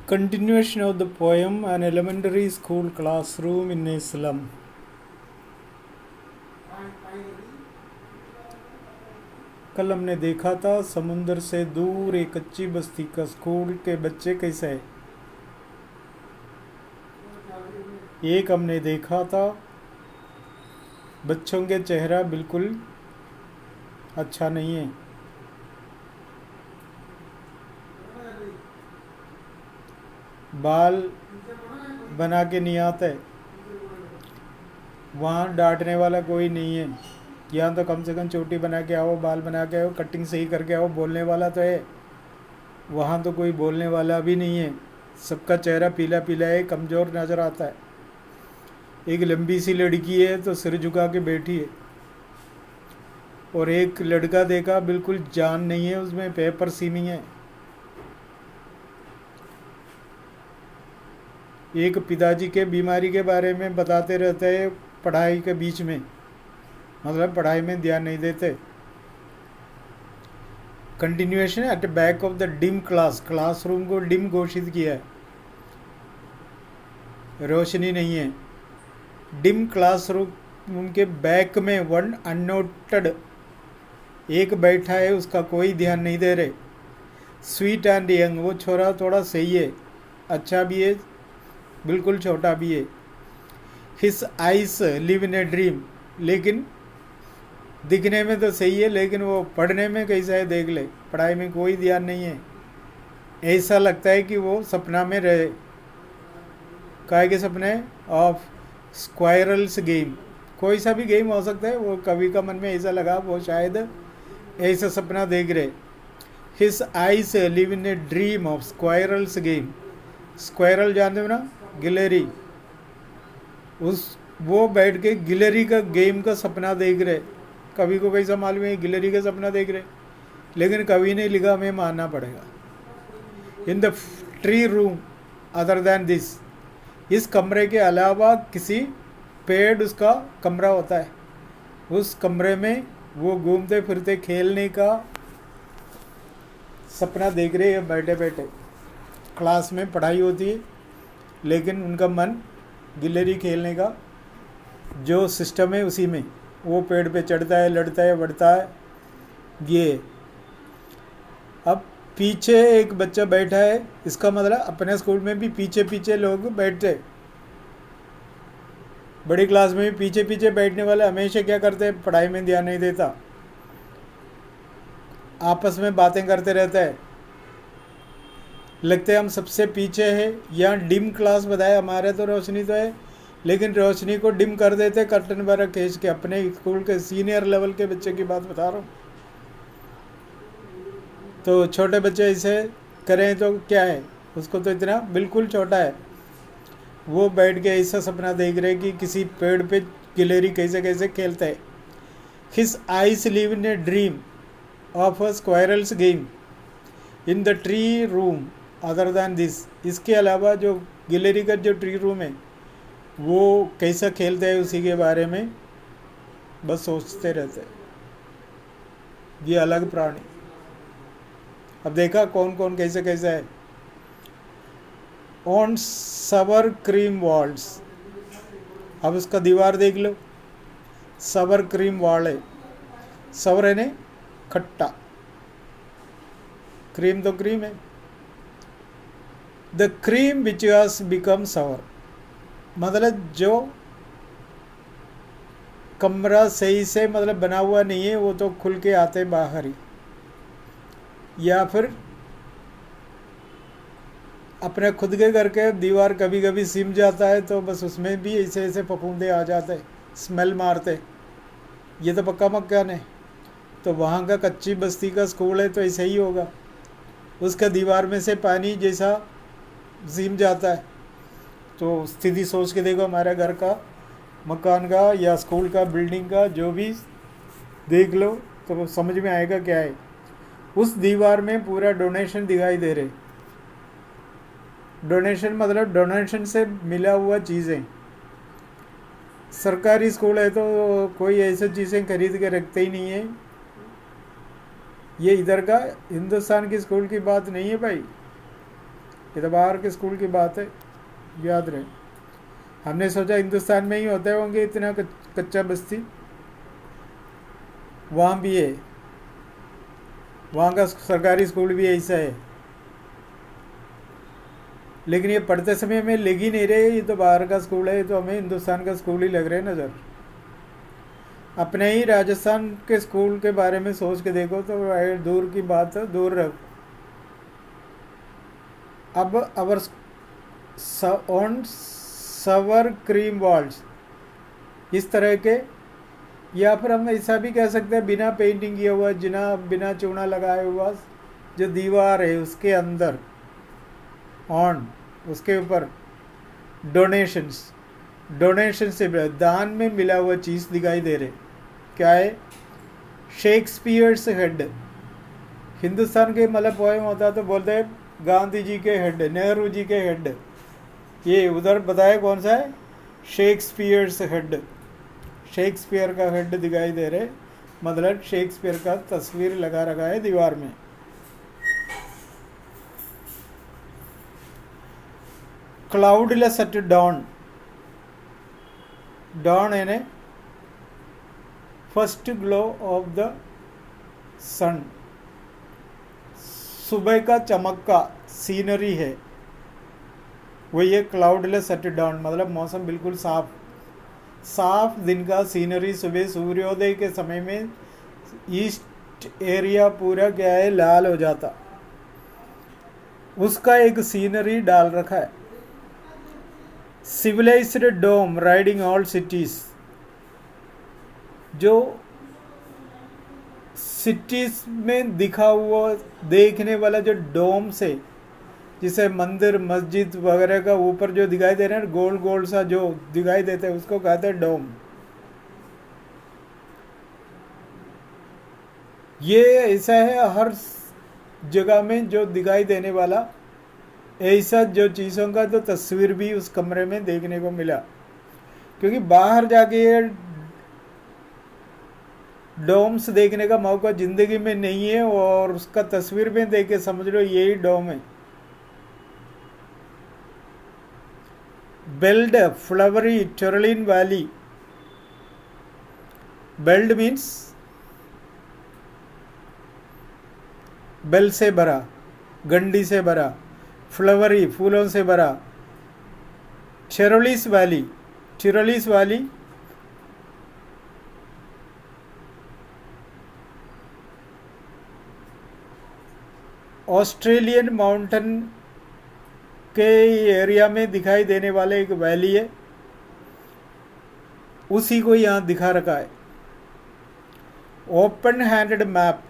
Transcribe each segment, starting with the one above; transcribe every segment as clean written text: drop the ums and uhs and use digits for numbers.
Continuation of the poem, An Elementary School Classroom in a Slum. कल हमने देखा था समुंदर से दूर एक कच्ची बस्ती का स्कूल के बच्चे कैसे है। एक हमने देखा था बच्चों के चेहरा बिल्कुल अच्छा नहीं है। बाल बना के नहीं आते, वहाँ डांटने वाला कोई नहीं है। यहाँ तो कम से कम चोटी बना के आओ, बाल बना के आओ, कटिंग सही करके आओ, बोलने वाला तो है। वहाँ तो कोई बोलने वाला भी नहीं है। सबका चेहरा पीला पीला है, कमज़ोर नज़र आता है। एक लंबी सी लड़की है तो सिर झुका के बैठी है, और एक लड़का देखा बिल्कुल जान नहीं है उसमें, पेपर सीमिंग है। एक पिताजी के बीमारी के बारे में बताते रहते हैं पढ़ाई के बीच में, मतलब पढ़ाई में ध्यान नहीं देते। Continuation at back of the dim classroom को डिम घोषित किया है, रोशनी नहीं है। डिम क्लासरूम के बैक में वन अननोटेड, एक बैठा है, उसका कोई ध्यान नहीं दे रहे। स्वीट एंड यंग, वो छोरा थोड़ा सही है, अच्छा भी है, बिल्कुल छोटा भी है। His eyes live in a dream, लेकिन दिखने में तो सही है, लेकिन वो पढ़ने में कैसा है देख ले, पढ़ाई में कोई ध्यान नहीं है। ऐसा लगता है कि वो सपना में रहे। काहे के सपने? ऑफ स्क्वायरल्स गेम, कोई सा भी गेम हो सकता है। वो कवि का मन में ऐसा लगा वो शायद ऐसा सपना देख रहे। His eyes live in a dream of squirrel's game. Squirrel जानते हो ना, गिलहरी। वो बैठ के गिलहरी का गेम का सपना देख रहे। कवि को कैसा मालूम है गिलहरी का सपना देख रहे, लेकिन कवि ने लिखा, हमें मानना पड़ेगा। इन the tree room other than this, इस कमरे के अलावा किसी पेड़ उसका कमरा होता है। उस कमरे में वो घूमते फिरते खेलने का सपना देख रहे हैं बैठे बैठे। क्लास में पढ़ाई होती है, लेकिन उनका मन गिलहरी खेलने का जो सिस्टम है उसी में। वो पेड़ पे चढ़ता है, लड़ता है, बढ़ता है। ये अब पीछे एक बच्चा बैठा है, इसका मतलब अपने स्कूल में भी पीछे पीछे लोग बैठते। बड़ी क्लास में भी पीछे पीछे बैठने वाले हमेशा क्या करते हैं, पढ़ाई में ध्यान नहीं देता, आपस में बातें करते रहता है। लगते हम सबसे पीछे है। यहाँ डिम क्लास बताया, हमारे तो रोशनी तो है, लेकिन रोशनी को डिम कर देते कर्टन वगैरह खींच के। अपने स्कूल के सीनियर लेवल के बच्चे की बात बता रहा हूँ। तो छोटे बच्चे ऐसे करें तो क्या है, उसको तो इतना बिल्कुल छोटा है। वो बैठ के ऐसा सपना देख रहे कि किसी पेड़ पे गिलहरी कैसे कैसे खेलता है। His eyes live in a dream of a squirrel's game in the tree room other than this, इसके अलावा जो गिलहरी का जो ट्री रूम है वो कैसा खेलता है उसी के बारे में बस सोचते रहते हैं। ये अलग प्राणी। अब देखा कौन कौन कैसे कैसे है। ऑन सवर क्रीम वॉल्स, अब उसका दीवार देख लो, सवर क्रीम वॉल है। सवर है ने खट्टा, क्रीम तो क्रीम है। The cream which has become सवर, मतलब जो कमरा सही से मतलब बना हुआ नहीं है, वो तो खुल के आते बाहर ही। या फिर अपने खुद के घर के दीवार कभी कभी सिम जाता है, तो बस उसमें भी ऐसे ऐसे फफूंदे आ जाते, स्मेल मारते। ये तो पक्का मकान है, तो वहाँ का कच्ची बस्ती का स्कूल है तो ऐसा ही होगा। उसका दीवार में से पानी जैसा सीम जाता है। तो स्थिति सोच के देखो, हमारे घर का, मकान का या स्कूल का, बिल्डिंग का, जो भी देख लो तो समझ में आएगा क्या है। उस दीवार में पूरा डोनेशन दिखाई दे रहे। डोनेशन मतलब डोनेशन से मिला हुआ चीज़ें। सरकारी स्कूल है तो कोई ऐसी चीज़ें खरीद के रखते ही नहीं है। ये इधर का हिंदुस्तान की स्कूल की बात नहीं है भाई। ये तो बाहर के स्कूल की बात है, याद रहे। हमने सोचा हिंदुस्तान में ही होते होंगे इतना कच्चा बस्ती, वहाँ भी है, वहाँ का सरकारी स्कूल भी ऐसा है। लेकिन ये पढ़ते समय में लग ही नहीं रहे ये तो बाहर का स्कूल है, ये तो हमें हिंदुस्तान का स्कूल ही लग रहे हैं नज़र। अपने ही राजस्थान के स्कूल के बारे में सोच के देखो तो दूर की बात है, दूर रख। अब अवर ऑन सवर क्रीम वॉल्स, इस तरह के, या फिर हम ऐसा भी कह सकते हैं बिना पेंटिंग किया हुआ, बिना चूना लगाया हुआ जो दीवार है उसके अंदर ऑन, उसके ऊपर डोनेशन से दान में मिला हुआ चीज़ दिखाई दे रहे। क्या है? Shakespeare's head. हिंदुस्तान के मतलब पोएम होता तो बोलते हैं गांधी जी के हेड, नेहरू जी के हेड। ये उधर बताए कौन सा है? Shakespeare's head. शेक्सपियर का हेड दिखाई दे रहे, मतलब शेक्सपियर का तस्वीर लगा रखा है दीवार में। Cloudless at dawn. डॉन यानी first glow of the sun, सुबह का चमक का सीनरी है वो। ये क्लाउडलेस एट डॉन मतलब मौसम बिल्कुल साफ दिन का सीनरी। सुबह सूर्योदय के समय में ईस्ट एरिया पूरा क्या है, लाल हो जाता, उसका एक सीनरी डाल रखा है। सिविलाइज्ड डोम राइडिंग ऑल सिटीज, जो सिटीज में दिखा हुआ देखने वाला जो डोम से, जिसे मंदिर मस्जिद वगैरह का ऊपर जो दिखाई दे रहे हैं गोल गोल सा जो दिखाई देता है उसको कहते हैं डोम। ये ऐसा है हर जगह में जो दिखाई देने वाला, ऐसा जो चीज़ों का तो तस्वीर भी उस कमरे में देखने को मिला। क्योंकि बाहर जाके डोम्स देखने का मौका ज़िंदगी में नहीं है, और उसका तस्वीर में देख के समझ लो यही डोम है। बेल्ड फ्लावरी टोरलिन वैली। बेल्ड मीन्स बेल से भरा, गंडी से भरा, फ्लावरी फूलों से भरा। टिरोलिस वैली ऑस्ट्रेलियन माउंटेन के एरिया में दिखाई देने वाले एक वैली है, उसी को यहाँ दिखा रखा है। ओपन हैंडेड मैप,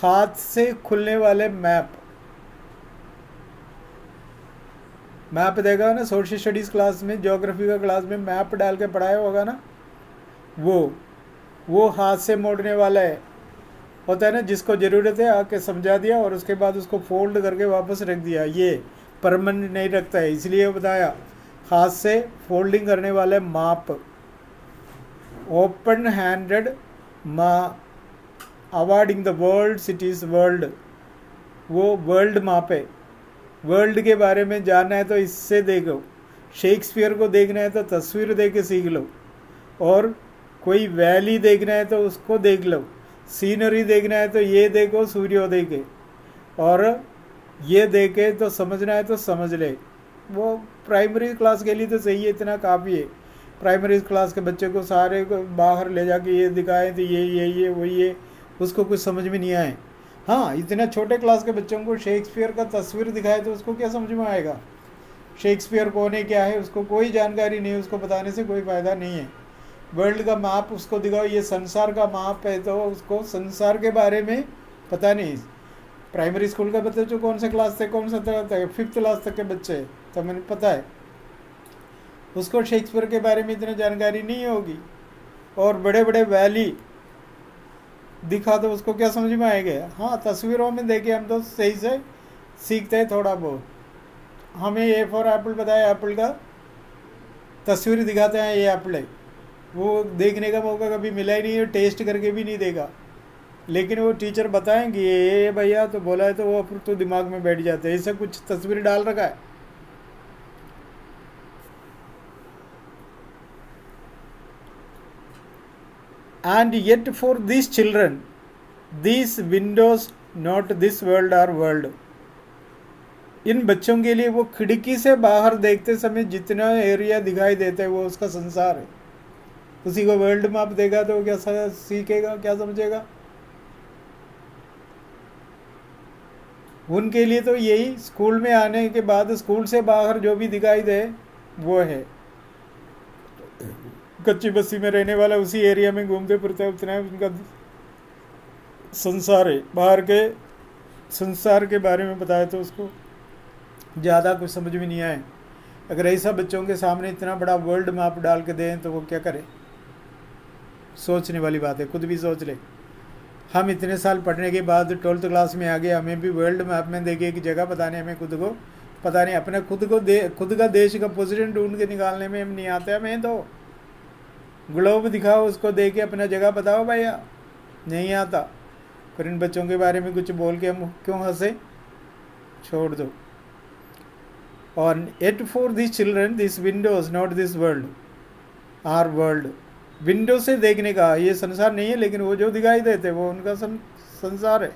हाथ से खुलने वाले मैप देखा ना सोशल स्टडीज़ क्लास में, ज्योग्राफी का क्लास में मैप डाल के पढ़ाया होगा ना, वो हाथ से मोड़ने वाला है, होता है ना, जिसको ज़रूरत है आके समझा दिया और उसके बाद उसको फोल्ड करके वापस रख दिया। ये परमानेंट नहीं रखता है, इसलिए बताया हाथ से फोल्डिंग करने वाले माप। Open handed awarding the world cities world, वो वर्ल्ड माप है। वर्ल्ड के बारे में जानना है तो इससे देखो, शेक्सपियर को देखना है तो तस्वीर देख के सीख लो, और कोई वैली देखना है तो उसको देख लो, सीनरी देखना है तो ये देखो सूर्योदय के, और ये देखे तो समझना है तो समझ ले। वो प्राइमरी क्लास के लिए तो सही है, इतना काफ़ी है। प्राइमरी क्लास के बच्चे को सारे को बाहर ले जाके ये दिखाएं तो ये वही है, उसको कुछ समझ में नहीं आए। हाँ, इतना छोटे क्लास के बच्चों को शेक्सपियर का तस्वीर दिखाए तो उसको क्या समझ में आएगा? शेक्सपियर कौन है, क्या है, उसको कोई जानकारी नहीं है, उसको बताने से कोई फ़ायदा नहीं है। वर्ल्ड का माप उसको दिखाओ, ये संसार का माप है, तो उसको संसार के बारे में पता नहीं। प्राइमरी स्कूल के बच्चे जो कौन से क्लास से कौन सा तक, 5th क्लास तक के बच्चे, तो मैंने पता है उसको शेक्सपियर के बारे में इतनी जानकारी नहीं होगी। और बड़े बड़े वैली दिखा तो उसको क्या समझ में आएगा? हाँ, तस्वीरों में देखे हम तो सही से सीखते हैं थोड़ा बहुत। हमें ए फॉर एप्पल बताया, एप्पल का तस्वीर दिखाते हैं ये एप्पल है, वो देखने का मौका कभी मिला ही नहीं है, टेस्ट करके भी नहीं देगा। लेकिन वो टीचर बताएंगे ये भैया तो बोला है तो वो फिर तो दिमाग में बैठ जाते हैं। ऐसा कुछ तस्वीर डाल रखा है। And yet for this children this windows not this world are world. इन बच्चों के लिए वो खिड़की से बाहर देखते समय जितना एरिया दिखाई देता है वो उसका संसार है। उसी को वर्ल्ड मैप देगा तो क्या सीखेगा, क्या समझेगा? उनके लिए तो यही स्कूल में आने के बाद स्कूल से बाहर जो भी दिखाई दे वो है। कच्ची बस्ती में रहने वाला उसी एरिया में घूमते फिरते उतना उनका संसार है। बाहर के संसार के बारे में बताया तो उसको ज़्यादा कुछ समझ में नहीं आए। अगर ऐसा बच्चों के सामने इतना बड़ा वर्ल्ड मैप डाल के दें तो वो क्या करे? सोचने वाली बात है, खुद भी सोच ले। हम इतने साल पढ़ने के बाद 12th क्लास में आ गए, हमें भी वर्ल्ड मैप में देखे एक जगह बताने हमें खुद को पता नहीं, अपने खुद का देश का पोजीशन ढूंढ के निकालने में हम नहीं आते। हमें तो ग्लोब दिखाओ, उसको दे के अपना जगह बताओ भैया, नहीं आता। पर इन बच्चों के बारे में कुछ बोल के हम क्यों हंसे? छोड़ दो। और at for this children this windows not this world are world. Window से देखने का ये संसार नहीं है, लेकिन वो जो दिखाई देते वो उनका संसार है।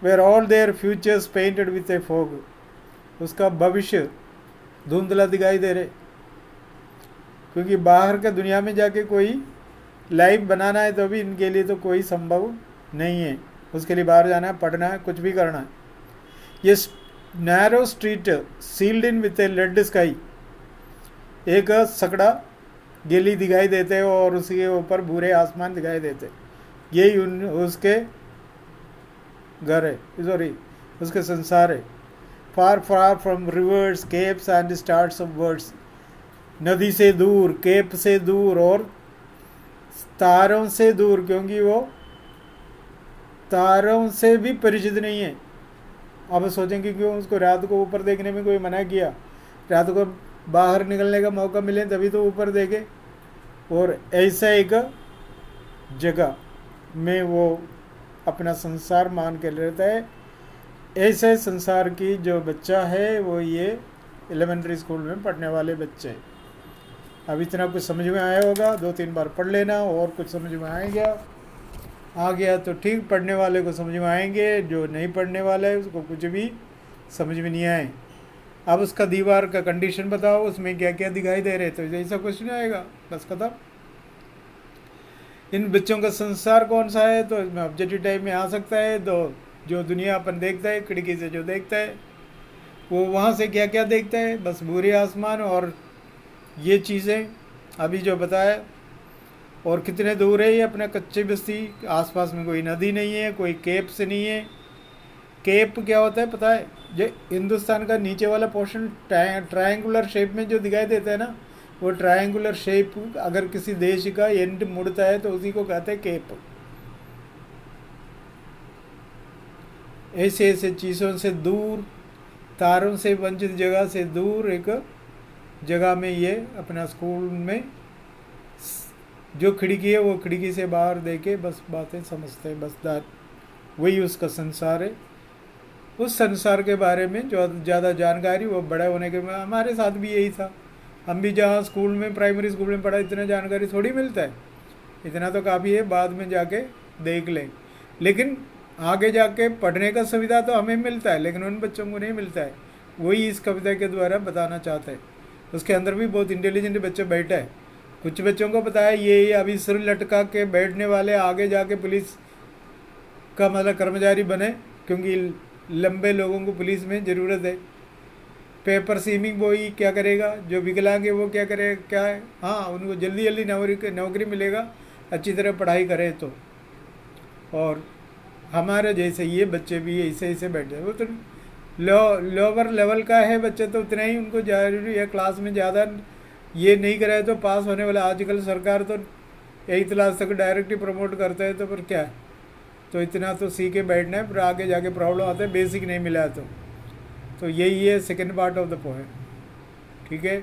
Where all their futures painted with a fog. उसका भविष्य धुंधला दिखाई दे रहे, क्योंकि बाहर का दुनिया में जाके कोई लाइफ बनाना है तो भी इनके लिए तो कोई संभव नहीं है। उसके लिए बाहर जाना है, पढ़ना है, कुछ भी करना है। ये narrow street sealed in with a lead sky. एक सकड़ा गली दिखाई देते और उसके ऊपर भूरे आसमान दिखाई देते। यही उसके घर है, सॉरी उसके संसार है। Far far from rivers capes and stars of words. नदी से दूर, केप से दूर और तारों से दूर, क्योंकि वो तारों से भी परिचित नहीं है। अब सोचेंगे क्यों उसको रात को ऊपर देखने में कोई मना किया? रात को बाहर निकलने का मौका मिले तभी तो ऊपर देखे। और ऐसा एक जगह में वो अपना संसार मान के रहता है। ऐसे संसार की जो बच्चा है वो ये एलिमेंट्री स्कूल में पढ़ने वाले बच्चे। अब इतना कुछ समझ में आया होगा, 2-3 बार पढ़ लेना और कुछ समझ में आ गया तो ठीक, पढ़ने वाले को समझ में आएंगे, जो नहीं पढ़ने वाला है उसको कुछ भी समझ में नहीं आए। अब उसका दीवार का कंडीशन बताओ, उसमें क्या क्या दिखाई दे रहे, तो ऐसा क्वेश्चन आएगा, बस खत्म। इन बच्चों का संसार कौन सा है, तो इसमें ऑब्जेक्टिव टाइप में आ सकता है। तो जो दुनिया अपन देखता है खिड़की से जो देखता है वो वहाँ से क्या क्या देखता है, बस भूरे आसमान और ये चीज़ें अभी जो बताया। और कितने दूर है ये अपना कच्ची बस्ती, आसपास में कोई नदी नहीं है, कोई केप से नहीं है। केप क्या होता है पता है? जो हिंदुस्तान का नीचे वाला पोर्शन ट्रायंगुलर शेप में जो दिखाई देता है ना, वो ट्रायंगुलर शेप अगर किसी देश का एंड मुड़ता है तो उसी को कहते हैं केप। ऐसे ऐसे चीज़ों से दूर, तारों से वंचित जगह से दूर एक जगह में ये अपना स्कूल में जो खिड़की है वो खिड़की से बाहर देके बस बातें समझते हैं, बस वही उसका संसार है। उस संसार के बारे में जो ज़्यादा जानकारी वो बड़े होने के, हमारे साथ भी यही था। हम भी जहाँ स्कूल में प्राइमरी स्कूल में पढ़ा इतना जानकारी थोड़ी मिलता है, इतना तो काफ़ी है, बाद में जाके देख लें। लेकिन आगे जाके पढ़ने का सुविधा तो हमें मिलता है, लेकिन उन बच्चों को नहीं मिलता है। वही इस कविता के द्वारा बताना चाहता है। उसके अंदर भी बहुत इंटेलिजेंट बच्चे बैठा है। कुछ बच्चों को पता है ये अभी सिर लटका के बैठने वाले आगे जाके पुलिस का मतलब कर्मचारी बने, क्योंकि लंबे लोगों को पुलिस में ज़रूरत है। पेपर सीमिंग बॉय क्या करेगा, जो विकलांग है वो क्या करेगा, क्या है, हाँ उनको जल्दी जल्दी नौकरी मिलेगा अच्छी तरह पढ़ाई करे तो। और हमारे जैसे ये बच्चे भी ऐसे ऐसे बैठ जाए, वो तो लोअर लेवल का है बच्चे, तो उतना ही उनको जरूरी है। क्लास में ज़्यादा ये नहीं कराए तो पास होने वाला, आजकल सरकार तो 8th क्लास तक डायरेक्ट ही प्रमोट करता है, तो फिर क्या है, तो इतना तो सीखे बैठना है, फिर आगे जाके प्रॉब्लम आता है बेसिक नहीं मिला तो यही है second part of the poem. ठीक है।